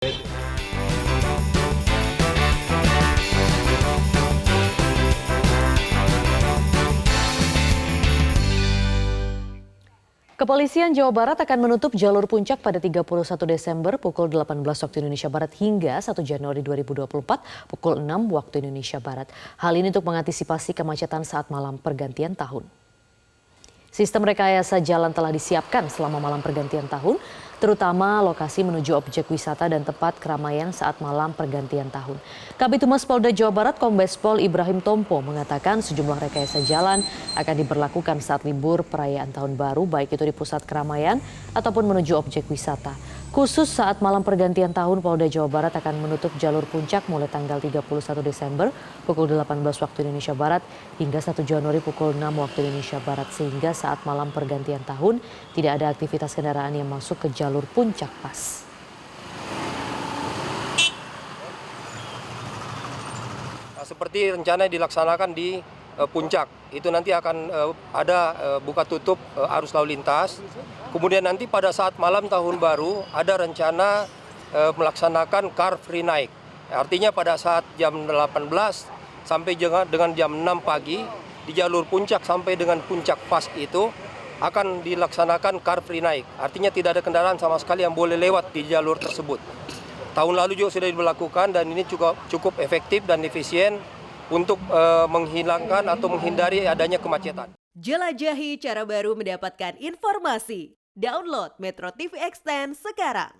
Kepolisian Jawa Barat akan menutup jalur puncak pada 31 Desember pukul 18 waktu Indonesia Barat hingga 1 Januari 2024 pukul 6 waktu Indonesia Barat. Hal ini untuk mengantisipasi kemacetan saat malam pergantian tahun. Sistem rekayasa jalan telah disiapkan selama malam pergantian tahun, terutama lokasi menuju objek wisata dan tempat keramaian saat malam pergantian tahun. Kabid Humas Polda Jawa Barat Kombes Pol Ibrahim Tompo mengatakan sejumlah rekayasa jalan akan diberlakukan saat libur perayaan tahun baru, baik itu di pusat keramaian ataupun menuju objek wisata. Khusus saat malam pergantian tahun, Polda Jawa Barat akan menutup jalur puncak mulai tanggal 31 Desember pukul 18 waktu Indonesia Barat hingga 1 Januari pukul 6 waktu Indonesia Barat, sehingga saat malam pergantian tahun tidak ada aktivitas kendaraan yang masuk ke jalur puncak pas. Seperti rencana dilaksanakan di puncak, itu nanti akan ada buka tutup arus lalu lintas. Kemudian nanti pada saat malam tahun baru ada rencana melaksanakan car free night. Artinya pada saat jam 18 sampai dengan jam 6 pagi di jalur puncak sampai dengan puncak pas itu akan dilaksanakan car free night. Artinya tidak ada kendaraan sama sekali yang boleh lewat di jalur tersebut. Tahun lalu juga sudah diberlakukan dan ini juga cukup efektif dan efisien untuk menghilangkan atau menghindari adanya kemacetan. Jelajahi cara baru mendapatkan informasi. Download Metro TV Extend sekarang.